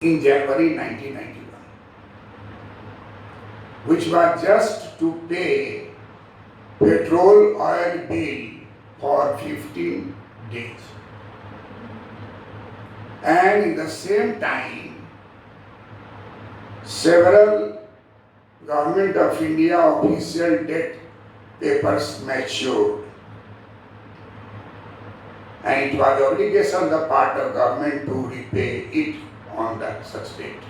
in January 1991, which was just to pay petrol oil bill for 15 days. And in the same time, several Government of India official debt papers matured. And it was the obligation on the part of government to repay it on that such date.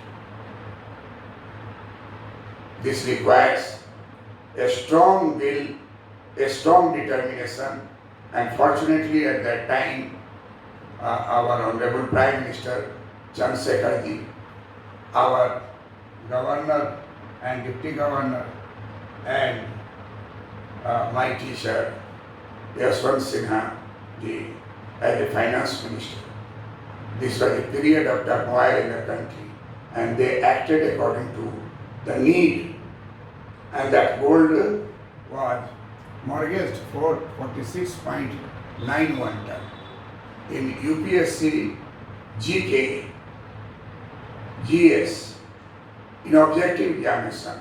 This requires a strong will, a strong determination, and fortunately at that time, our Honorable Prime Minister Chandrasekhar ji, our Governor and Deputy Governor, and my teacher Yashwant Sinha ji as a Finance Minister. This was a period of turmoil in the country, and they acted according to the need, and that gold was mortgaged for 46.91 ton. In UPSC, GK, GS, in objective examination,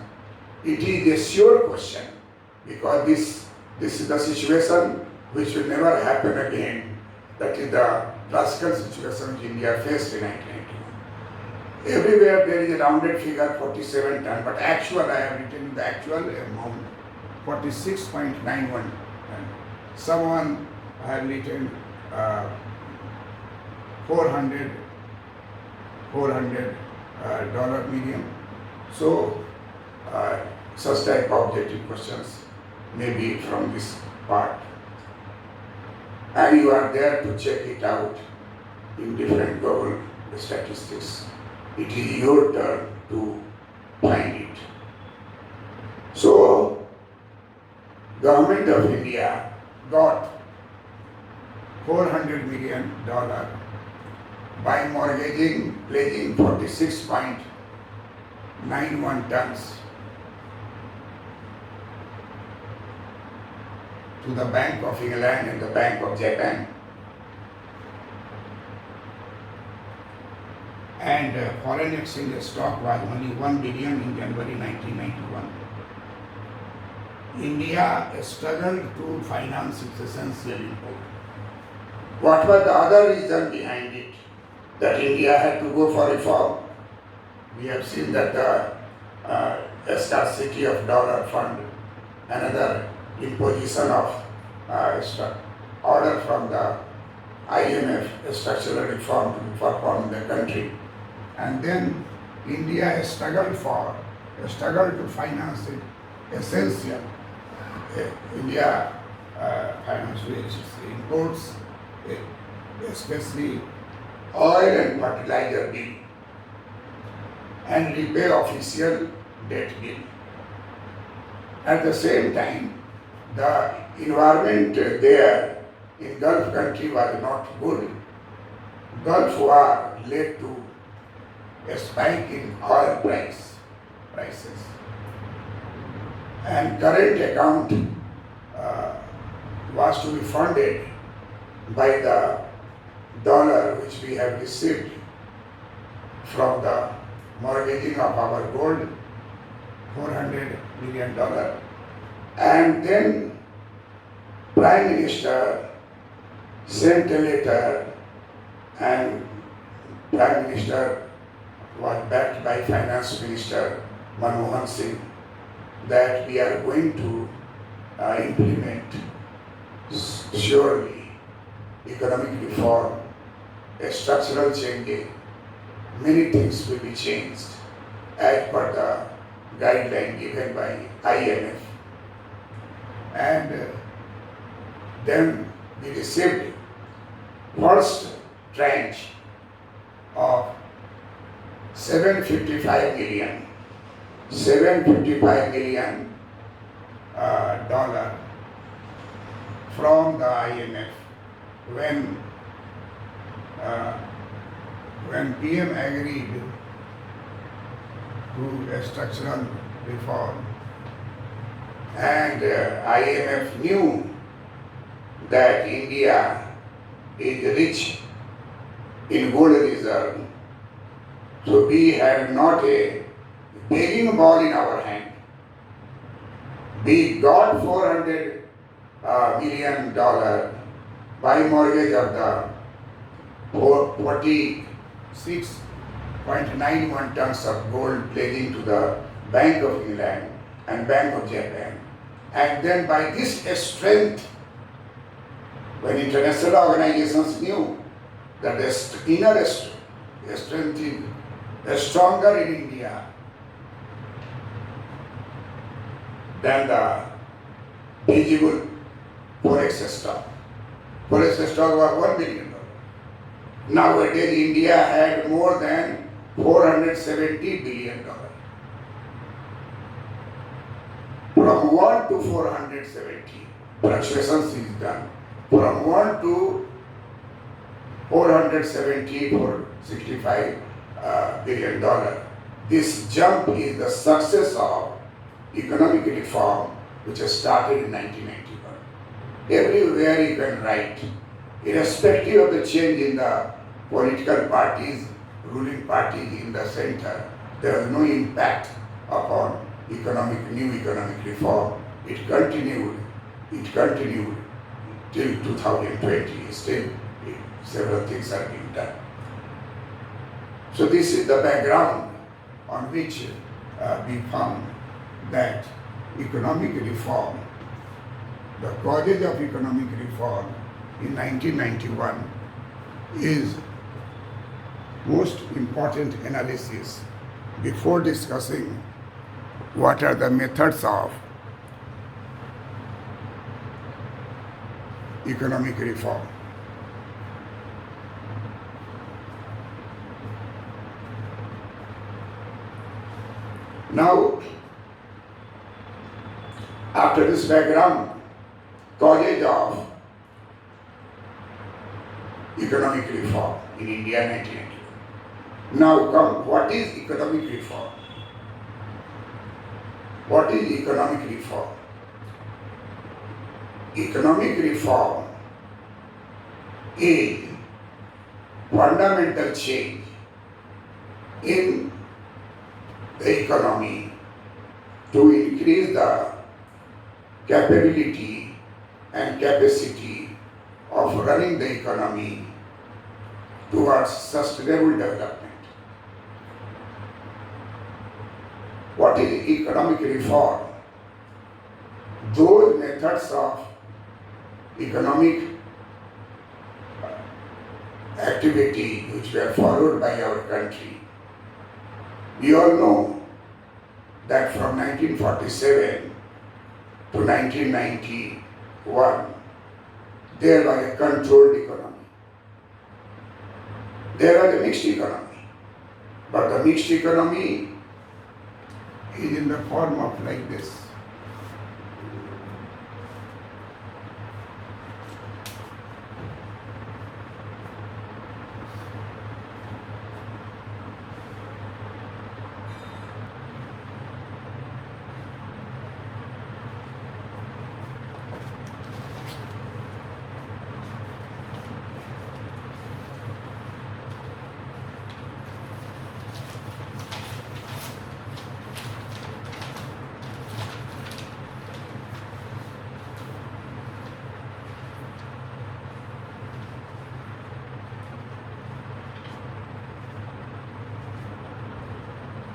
it is a sure question, because this is the situation which will never happen again. That is the classical situation which India faced in 1991. Everywhere there is a rounded figure 47 ton, but actual, I have written the actual amount 46.91 ton. Someone have written 400 dollar million. So such type of objective questions may be from this part, and you are there to check it out in different Google statistics. It is your turn to find it. So Government of India got $400 million by mortgaging, pledging 46.91 tons to the Bank of England and the Bank of Japan. And foreign exchange stock was only 1 billion in January 1991. India struggled to finance its essential import. What was the other reason behind it? That India had to go for reform. We have seen that the scarcity of dollar fund, another imposition of order from the IMF, a structural reform to be performed in the country. And then India struggled to finance it essential. India financially imports, especially oil and fertilizer bill, and repay official debt bill. At the same time, the environment there in Gulf country was not good. Gulf War led to a spike in oil prices. And current account was to be funded by the dollar which we have received from the mortgaging of our gold, $400 million. And then Prime Minister sent a letter, and Prime Minister was backed by Finance Minister Manmohan Singh, that we are going to implement surely economic reform, a structural change. Many things will be changed as per the guideline given by IMF. And then we received first tranche of $755 million dollar from the IMF when PM agreed to a structural reform, and IMF knew that India is rich in gold reserve, So we had not a begging ball in our hand. We got $400 million by mortgage of the 46.91 tons of gold pledging to the Bank of England and Bank of Japan. And then by this strength, when international organizations knew that the inner strength is stronger in India than the feasible forex stock. Forex stock was $1 billion. Nowadays, India had more than $470 billion. From 1 to 470, fluctuations is done. From 1 to 470 for $65 billion. This jump is the success of economic reform which has started in 1991. Everywhere you can write, irrespective of the change in the political parties, ruling parties in the center, there was no impact upon new economic reform. It continued till 2020. Still, several things are being done. So this is the background on which we found that economic reform, the causes of economic reform in 1991 is most important analysis before discussing what are the methods of economic reform. Now, after this background, causes of economic reform in India 1991. Now come, what is economic reform? What is economic reform? Economic reform is fundamental change in the economy to increase the capability and capacity of running the economy towards sustainable development. What is economic reform? Those methods of economic activity which were followed by our country. We all know that from 1947 to 1991, there was a controlled economy. There was a mixed economy. But the mixed economy is in the form of like this.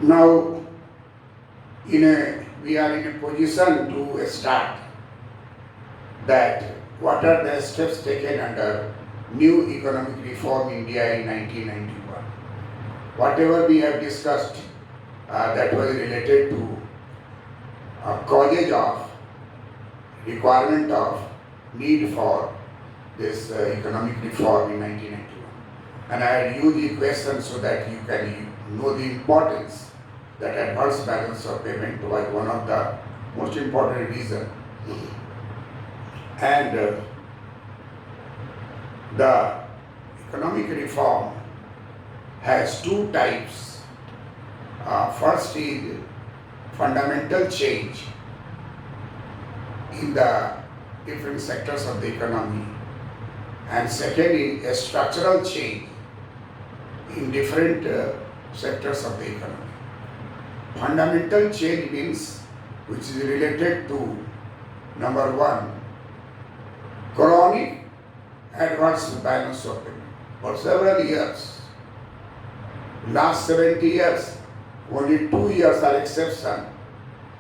Now, we are in a position to start that what are the steps taken under new economic reform India in 1991. Whatever we have discussed that was related to causes of requirement of need for this economic reform in 1991. And I had used equations so that you can know the importance that adverse balance of payment was one of the most important reasons. And the economic reform has two types. First is fundamental change in the different sectors of the economy, and second is a structural change in different sectors of the economy. Fundamental change means which is related to number one, chronic adverse balance of payment. For several years, last 70 years, only 2 years are exception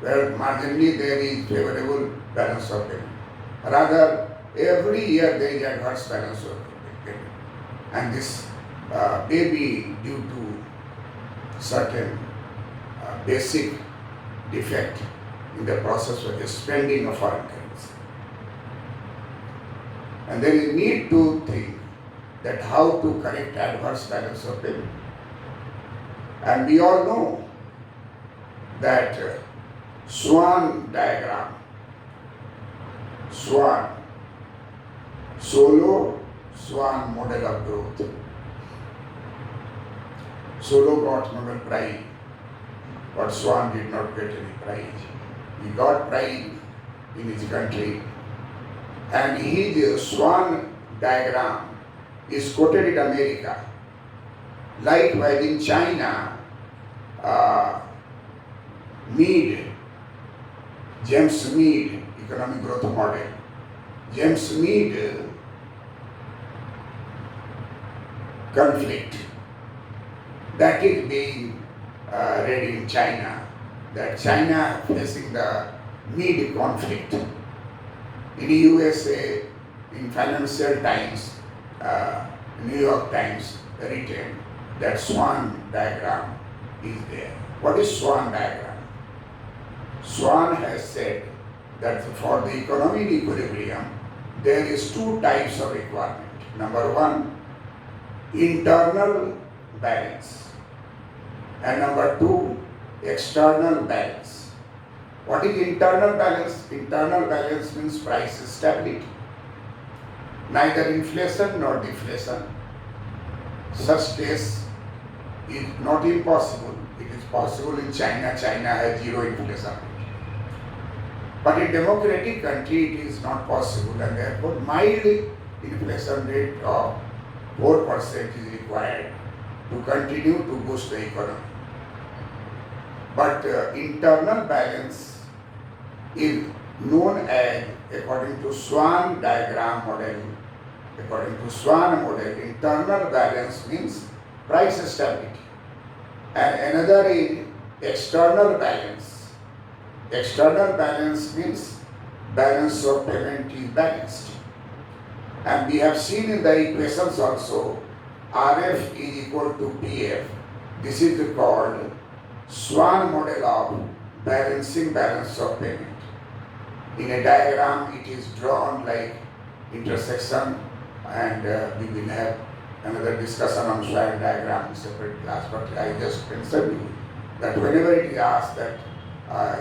where marginally there is favorable balance of payment. Rather, every year there is adverse balance of payment. And this may be due to certain basic defect in the process of the spending of foreign currency. And there is need to think that how to correct adverse balance of payment. And we all know that Swan diagram, Swan, Solo, Swan model of growth. Solo got Nobel Prize, but Swan did not get any prize. He got prize in his country, and his Swan diagram is quoted in America. Likewise in China, James Mead, economic growth model. James Mead conflict that is being read in China, that China facing the Mead conflict. In USA, in Financial Times, New York Times written that Swan diagram is there. What is Swan diagram? Swan has said that for the economy in equilibrium, there is two types of requirement. Number one, internal balance, and number two, external balance. What is internal balance? Internal balance means price stability. Neither inflation nor deflation. Such case is not impossible. It is possible in China. China has zero inflation. But in democratic country it is not possible, and therefore mild inflation rate of 4% is required to continue to boost the economy. But internal balance is known as, according to Swan diagram model, according to Swan model, internal balance means price stability. And another is external balance. External balance means balance of payment is balanced. And we have seen in the equations also, RF is equal to PF. This is called Swan model of balancing balance of payment. In a diagram, it is drawn like intersection, and we will have another discussion on Swan diagram in separate class. But I just mentioned you that whenever it is asked that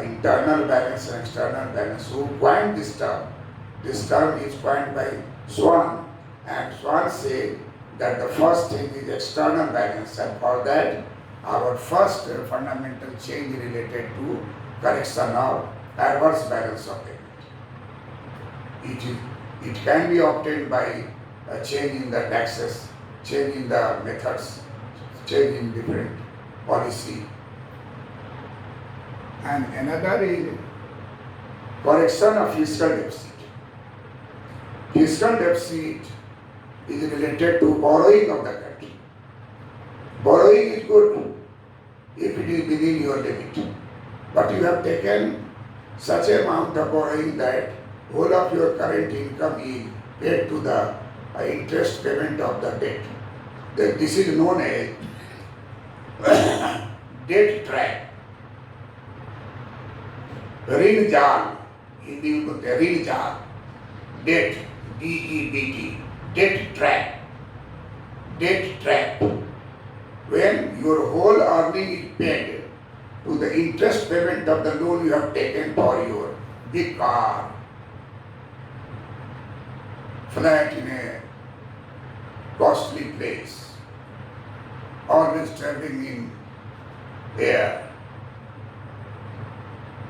internal balance and external balance, who coined this term? This term is coined by Swan, and Swan said that the first thing is external balance, and for that our first fundamental change related to correction of adverse balance of payment. It can be obtained by a change in the taxes, change in the methods, change in different policy. And another is correction of fiscal deficit. Fiscal deficit is related to borrowing of the country. Borrowing is good if it is within your limit. But you have taken such amount of borrowing that whole of your current income is paid to the interest payment of the debt. This is known as debt trap. ऋण जाल, हिंदी में बोलते हैं ऋण जाल, debt, DEBT, debt trap. Debt trap. When your whole earning is paid to the interest payment of the loan you have taken for your big car, flat in a costly place, always traveling in air,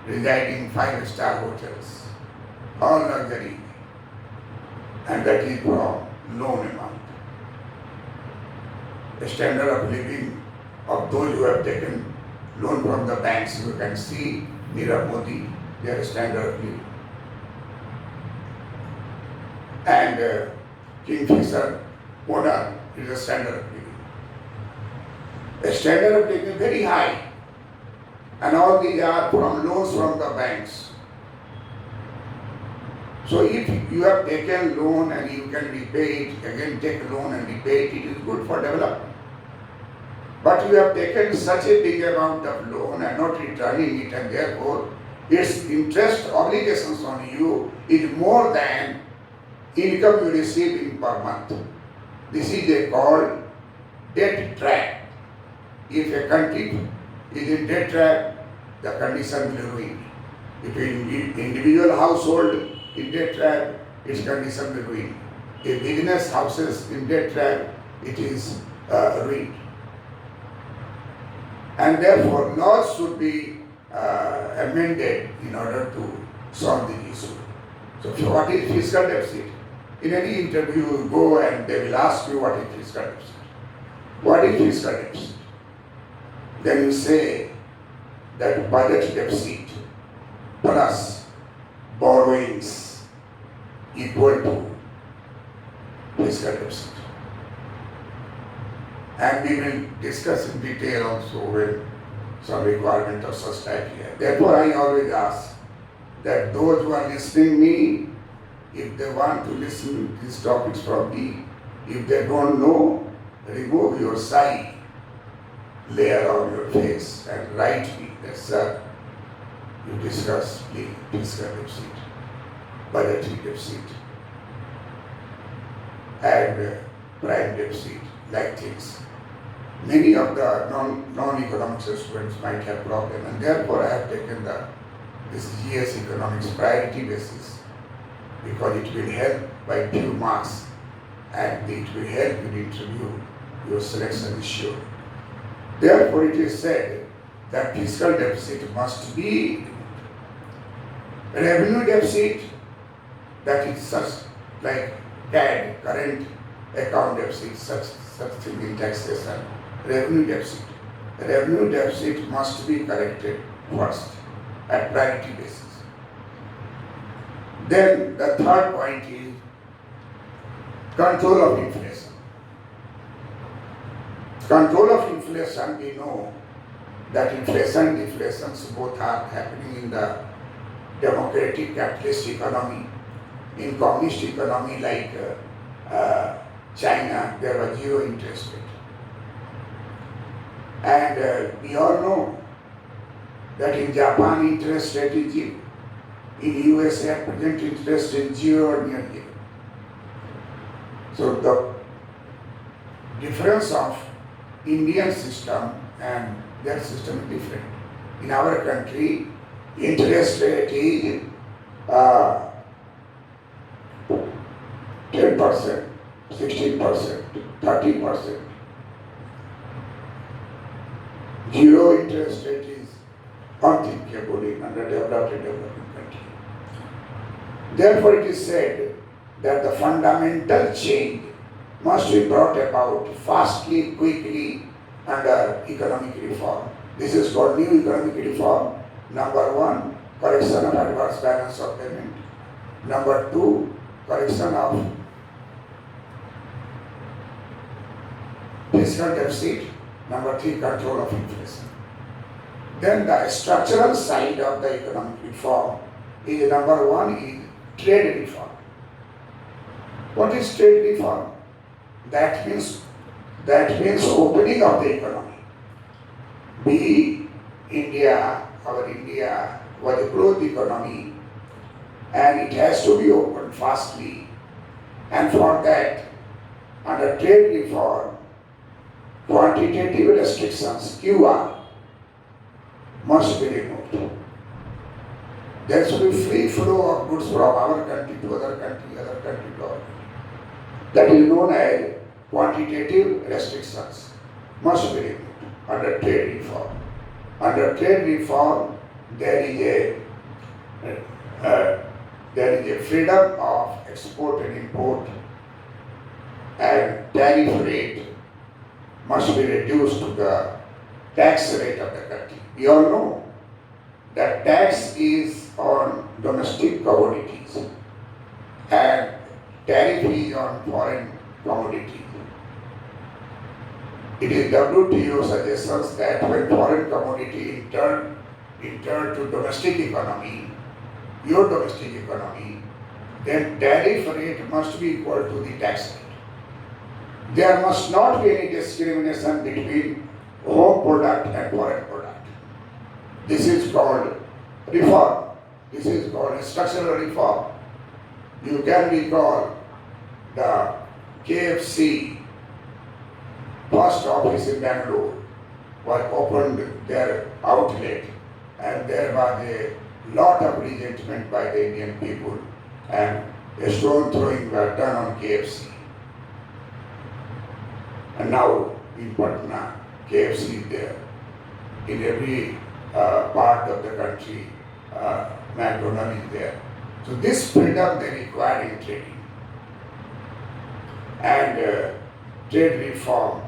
residing in 5-star hotels, all luxury, and that is from loan amount. The standard of living of those who have taken loan from the banks. You can see Nirav Modi, their standard of living. And Kingfisher owner is a standard of living. The standard of living is very high. And all these are from loans from the banks. So if you have taken loan and you can repay it, again take loan and repay it, it is good for development. But you have taken such a big amount of loan and not returning it, and therefore its interest obligations on you is more than income you receive in per month. This is called debt trap. If a country is in debt trap, the condition will ruin. If an individual household in debt trap, its condition will ruin. If business houses in debt trap, it is ruined. And therefore, laws should be amended in order to solve the issue. So, what is fiscal deficit? In any interview, you go and they will ask you what is fiscal deficit. What is fiscal deficit? Then you say that budget deficit plus borrowings equal to fiscal deficit. And we will discuss in detail also when some requirement of such type here. Therefore, I always ask that those who are listening me, if they want to listen to these topics from me, if they don't know, remove your side layer on your face and write me that, sir, you discuss the fiscal deficit, budgetary deficit, and prime deficit, like things. Many of the non-economics students might have problem, and therefore I have taken this GS economics priority basis, because it will help by few marks and it will help in interview. Your selection is sure. Therefore it is said that fiscal deficit must be revenue deficit, that is such like CAD, current account deficit, such thing in taxation. Revenue deficit. Revenue deficit must be corrected first at priority basis. Then the third point is control of inflation. Control of inflation, we know that inflation, deflations both are happening in the democratic capitalist economy. In communist economy like China, there was zero interest rate. And we all know that in Japan interest rate is zero. In USA at present interest is zero or near zero. So the difference of Indian system and their system is different. In our country, interest rate is 10%, 16%, 30%. Zero interest rate is unthinkable in underdeveloped and developing country. Therefore, it is said that the fundamental change must be brought about fastly, quickly under economic reform. This is called new economic reform. Number one, correction of adverse balance of payment. Number two, correction of fiscal deficit. Number three, control of inflation. Then the structural side of the economic reform is number one is trade reform. What is trade reform? That means opening of the economy. Our India was a closed economy, and it has to be opened fastly. And for that, under trade reform, quantitative restrictions, QR, must be removed. There should be free flow of goods from our country to other country, other country to our country. That is known as quantitative restrictions, must be removed under trade reform. Under trade reform, there is a freedom of export and import, and tariff rate must be reduced to the tax rate of the country. We all know that tax is on domestic commodities and tariff is on foreign commodities. It is WTO suggestions that when foreign commodity enter to domestic economy, your domestic economy, then tariff rate must be equal to the tax rate. There must not be any discrimination between home product and foreign product. This is called reform. This is called structural reform. You can recall the KFC first office in Bangalore was opened their outlet, and there was a lot of resentment by the Indian people, and a stone throwing was done on KFC. And now in Patna, KFC is there. In every part of the country, McDonald's is there. So this freedom they require in trading. And trade reform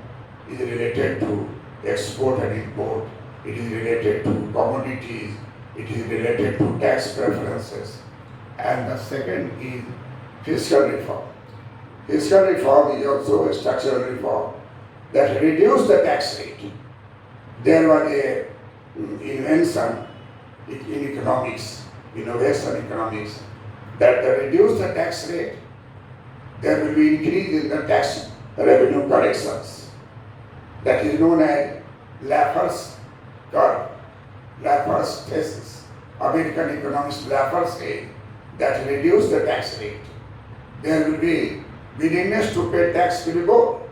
is related to export and import. It is related to commodities. It is related to tax preferences. And the second is fiscal reform. Fiscal reform is also a structural reform that reduced the tax rate. There was a invention in economics, innovation economics, that reduce the tax rate, there will be increase in the tax revenue collections. That is known as Laffer's curve, Laffer's thesis. American economist Laffer said that reduce the tax rate, there will be willingness to pay tax will go,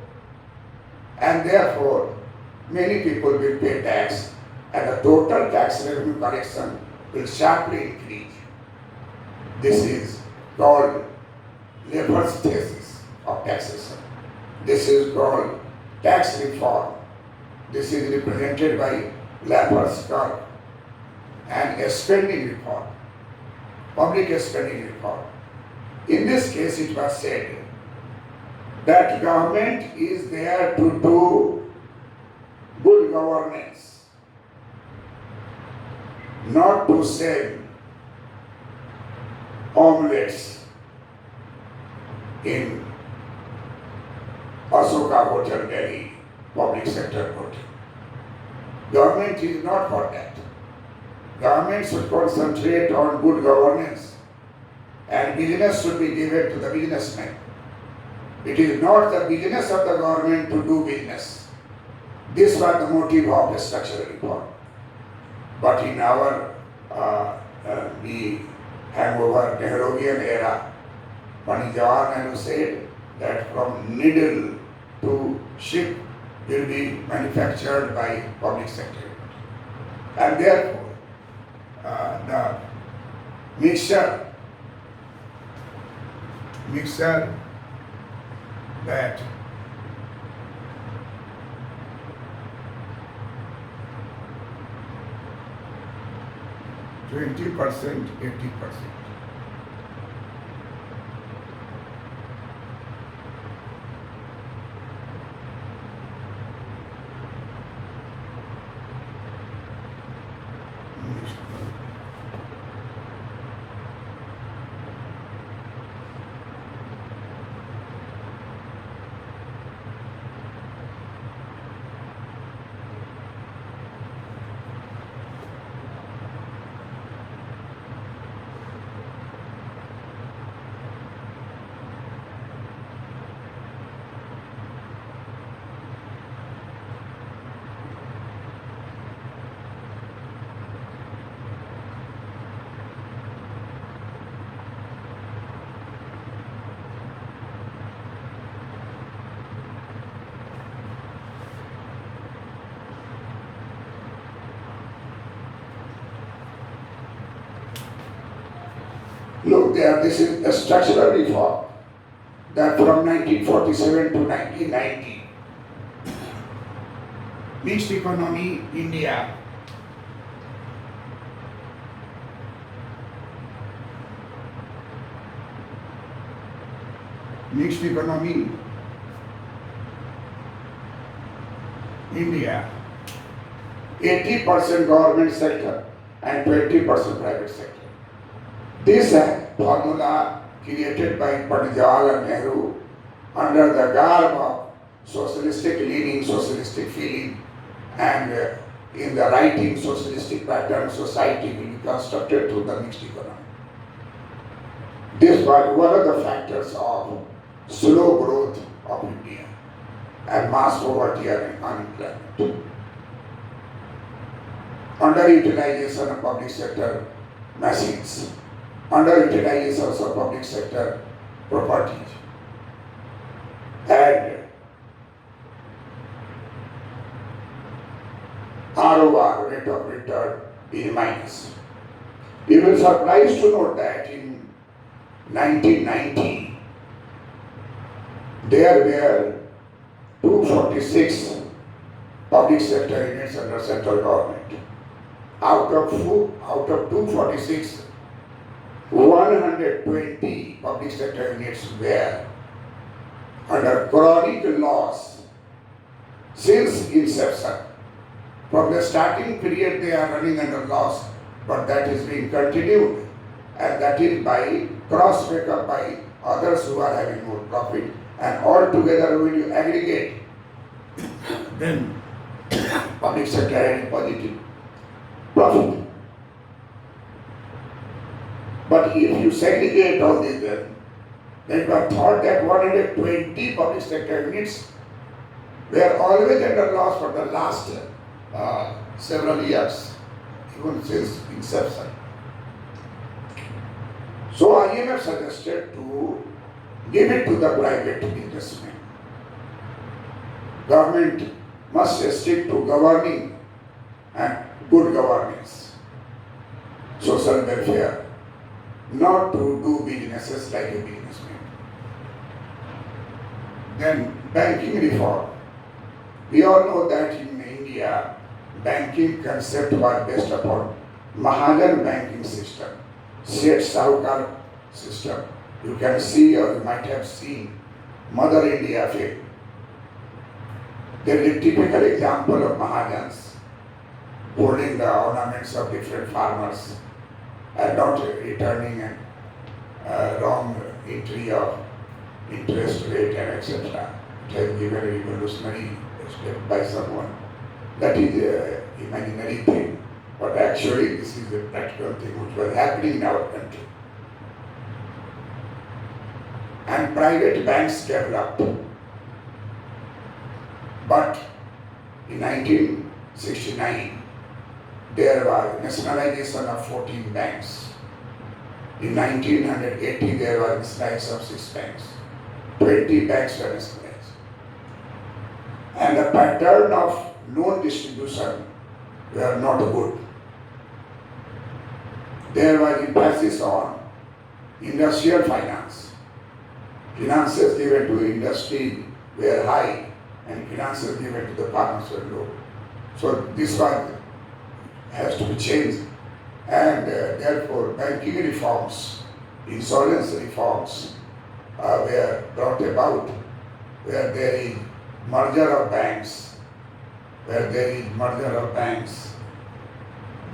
and therefore many people will pay tax, and the total tax revenue collection will sharply increase. This is called Laffer's thesis of taxation. This is called tax reform. This is represented by Laffer's curve. And a spending reform, public spending reform. In this case, it was said that government is there to do good governance, not to sell omelets in Asoka Hotel, Delhi, public sector hotel. Government is not for that. Government should concentrate on good governance, and business should be given to the businessmen. It is not the business of the government to do business. This was the motive of the structural reform. But in our the hangover Nehruvian era, Pandit Jawaharlal Nehru said that from needle to ship will be manufactured by public sector. And therefore, the mixture that %, 80%. Look there, this is a structural reform that from 1947 to 1990, mixed economy India, mixed economy India 80% government sector and 20% private sector. This formula created by Pandit Jawaharlal Nehru under the garb of socialistic leaning, socialistic feeling, and in the writing socialistic pattern society will be constructed through the mixed economy. This was one of the factors of slow growth of India and mass poverty and unemployment. Underutilization of public sector machines, underutilization of public sector properties, and ROR, rate of return, is minus. You will be surprised to note that in 1990, there were 246 public sector units under central government. Out of 246, 120 public sector units were under chronic loss since inception. From the starting period they are running under loss, but that is being continued, and that is by cross make-up by others who are having more profit, and all together when you aggregate, then public sector had positive profit. But if you segregate all this, then it was thought that 120 public sector units were always under loss for the last several years, even since inception. So IMF suggested to give it to the private businessmen. Government must stick to governing and good governance, social welfare, not to do businesses like a businessman. Then banking reform. We all know that in India, banking concept was based upon Mahajan banking system, Seth Sahukar system. You can see or you might have seen Mother India film. There is a typical example of Mahajans holding the ornaments of different farmers and not returning a wrong entry of interest rate and etc. It has given a revolutionary step by someone. That is an imaginary thing, but actually this is a practical thing which was happening in our country. And private banks developed. But in 1969, there was nationalization of 14 banks. In 1980, there was nationalization of 6 banks. 20 banks were nationalized. And the pattern of loan distribution were not good. There was emphasis on industrial finance. Finances given to industry were high and finances given to the farmers were low. So this one has to be changed, and therefore banking reforms, insurance reforms were brought about where there is merger of banks,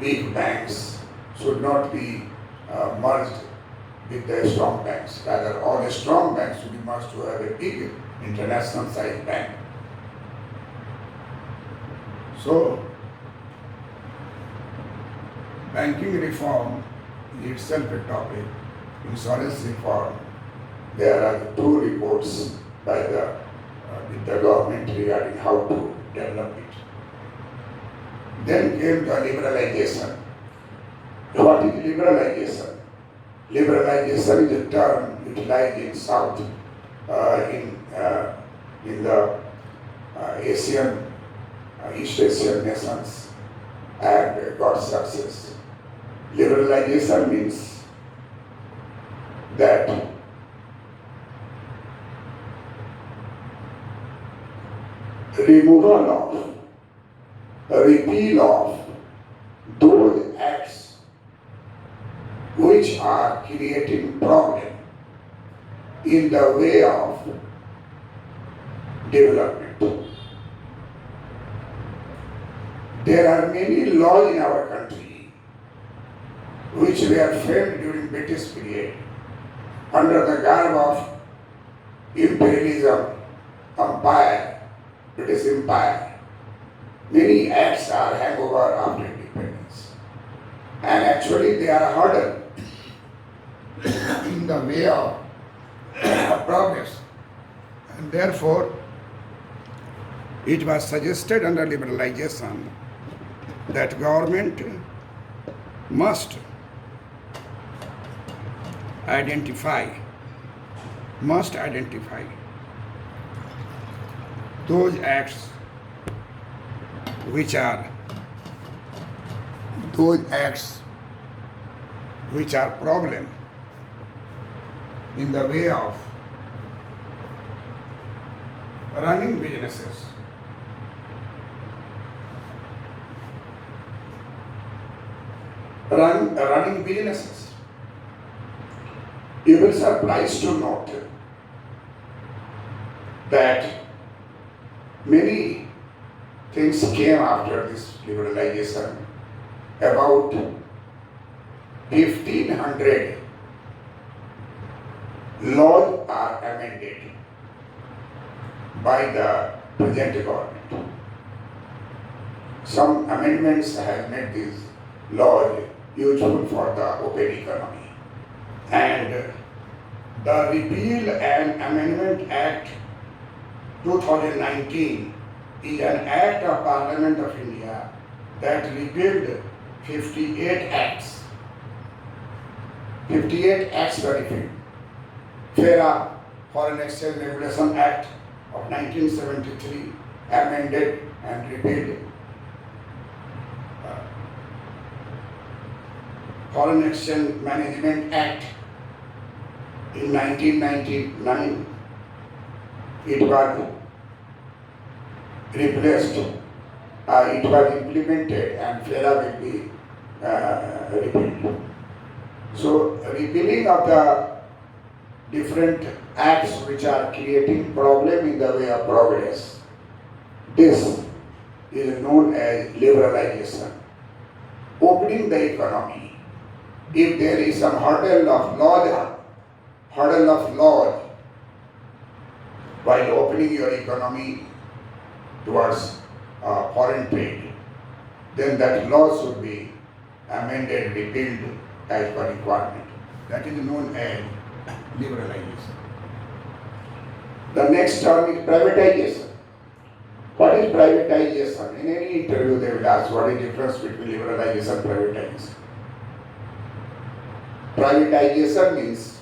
big banks should not be merged with the strong banks. Rather, all the strong banks should be merged to have a big international sized bank. So, banking reform is itself a topic. Insurance reform, there are 2 reports by the government regarding how to develop it. Then came the liberalization. What is liberalization? Liberalization is a term utilized in South, in the Asian, East Asian nations, and got success. Liberalization means that removal of, repeal of those acts which are creating problem in the way of development. There are many laws in our country which were framed during British period under the garb of imperialism, empire, British Empire. Many acts are hangover after independence. And actually they are a hurdle in the way of progress. And therefore, it was suggested under liberalization that government must identify those acts which are problem in the way of running businesses. Running businesses. You will be surprised to note that many things came after this liberalization. About 1500 laws are amended by the present government. Some amendments have made these laws useful for the open economy. And the Repeal and Amendment Act 2019 is an act of Parliament of India that repealed 58 acts. 58 acts were repealed. FERA, Foreign Exchange Regulation Act of 1973, amended and repealed. Foreign Exchange Management Act in 1999, it was replaced, it was implemented and FERA will be repealed. So, repealing of the different acts which are creating problem in the way of progress, this is known as liberalization, opening the economy. If there is some hurdle of law while opening your economy towards foreign trade, then that law should be amended, repealed as per requirement. That is known as liberalization. The next term is privatization. What is privatization? In any interview they will ask what is the difference between liberalization and privatization. Privatization means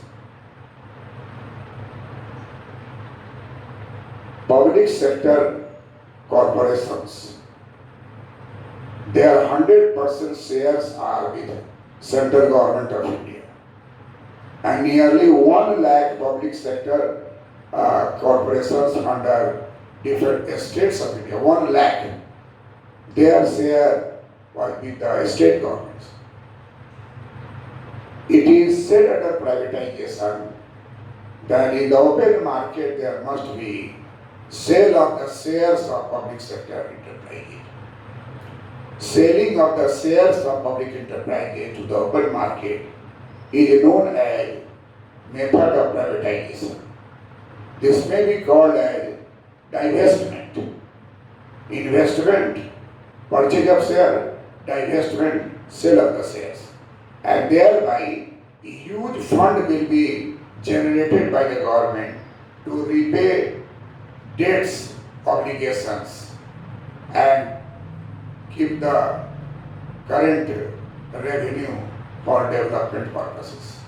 public sector corporations. Their 100% shares are with central government of India. And nearly 1 lakh public sector corporations under different states of India, 1 lakh, their share was with the state governments. It is said under privatization that in the open market there must be sale of the shares of public sector enterprises. Selling of the shares of public enterprises to the open market is known as method of privatization. This may be called as divestment. Investment, purchase of share, divestment, sale of the shares. And thereby a huge fund will be generated by the government to repay debts, obligations and keep the current revenue for development purposes.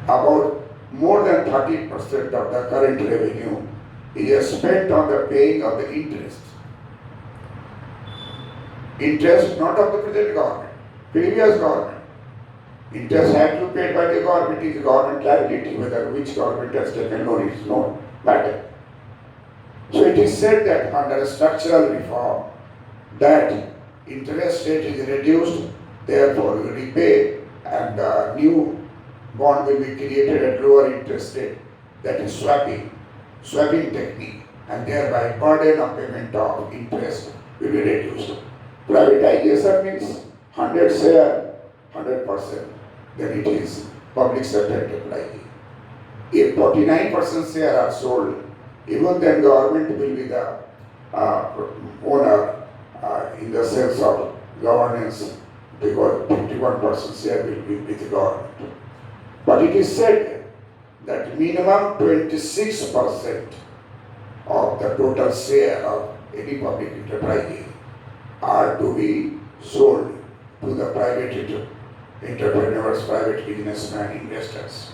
About more than 30% of the current revenue is spent on the paying of the interest. Interest not of the present government, previous government. Interest had to be paid by the government, is government liability, whether which government has taken loan is no matter. So it is said that under structural reform, that interest rate is reduced, therefore you repay and the new bond will be created at lower interest rate, that is swapping technique, and thereby burden of payment of interest will be reduced. Privatization means 100 share, 100%, then it is public sector enterprise. If 49% share are sold, even then government will be the owner in the sense of governance, because 51% share will be with the government. But it is said that minimum 26% of the total share of any public enterprise are to be sold to the private entrepreneurs, private businessmen, investors.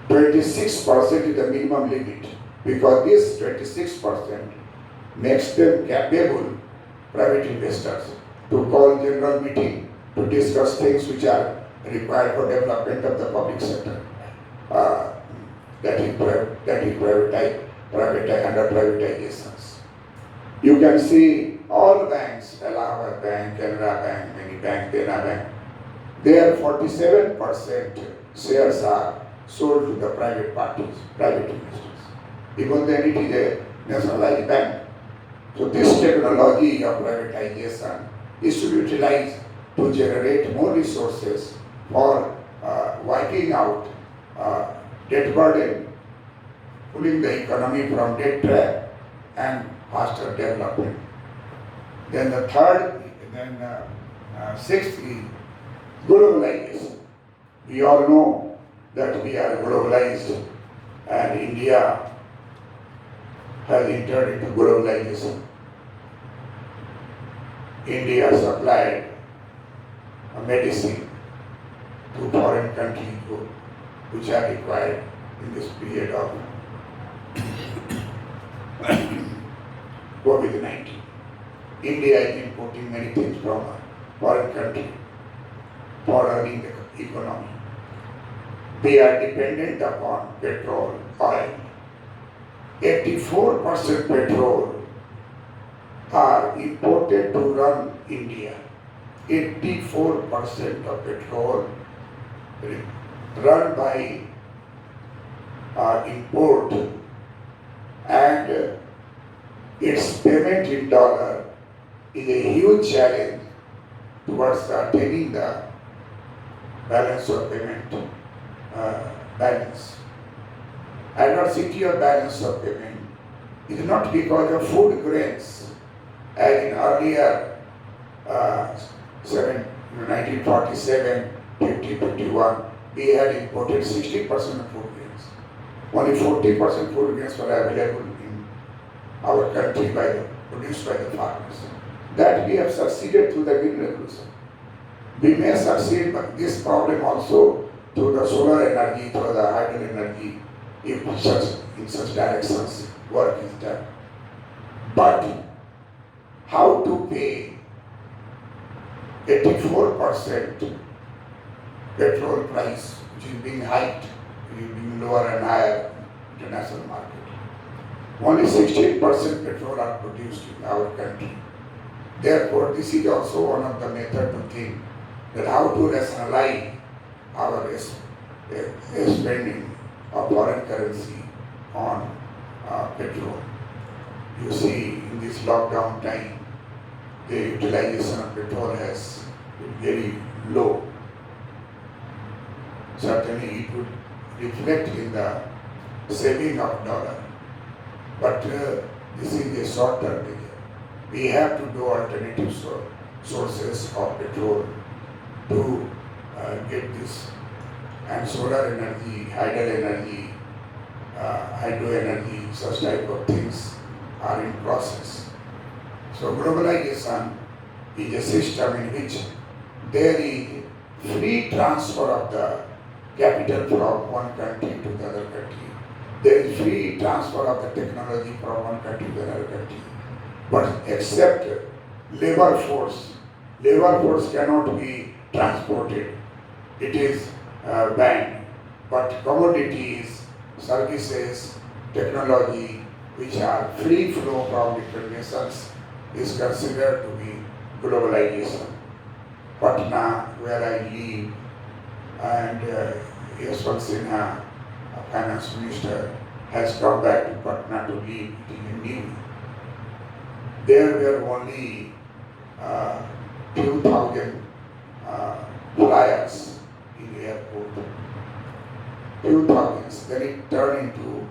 26% is the minimum limit, because this 26% makes them capable, private investors, to call general meeting to discuss things which are required for development of the public sector. That is under privatizations. You can see all banks, Allahabad Bank, Canara Bank, many banks, Dena Bank, their 47% shares are sold to the private parties, private investors. Even then it is a nationalized bank. So this technology of privatization is to be utilized to generate more resources for wiping out debt burden, pulling the economy from debt trap and faster development. Then the sixth is globalization. We all know that we are globalized, and India has entered into globalization. India supplied a medicine to foreign countries which are required in this period of COVID-19. India is importing many things from a foreign country for running the economy. They are dependent upon petrol, oil. 84% petrol are imported to run India. 84% of petrol run by import, and its payment in dollar is a huge challenge towards attaining the balance of payment balance. Adversity of balance of payment is not because of food grains, as in earlier 1947, 50, 51, we had imported 60% of food grains. Only 40% food grains were available in our country produced by the farmers. That we have succeeded through the Green Revolution. We may succeed but this problem also through the solar energy, through the hydro energy, if in such directions work is done. But how to pay 84% petrol price, which is being hiked, which is being lower and higher international market. Only 16% petrol are produced in our country. Therefore, this is also one of the methods to think that how to rationalize our spending of foreign currency on petrol. You see, in this lockdown time, the utilization of petrol has been very low. Certainly, it would reflect in the saving of dollar. But this is a short-term measure. We have to do alternative sources of petrol to get this. And solar energy, hydro energy, such type of things are in process. So globalization is a system in which there is free transfer of the capital from one country to the other country. There is free transfer of the technology from one country to another country. But except labor force cannot be transported. It is banned. But commodities, services, technology, which are free flow from different nations, is considered to be globalization. Patna, where I live, and Yashwant Sinha, a finance minister, has come back to Patna to live. It is new. There were only few thousand flyers in the airport. Few thousands. Then it turned into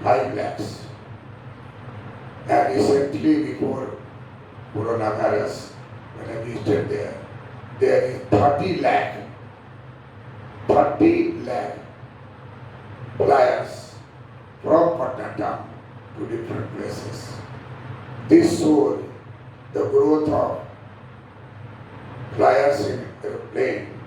5 lakhs. And recently, before coronavirus, when I visited there is 30 lakh flyers from Patna town to different places. This showed the growth of flyers in airplane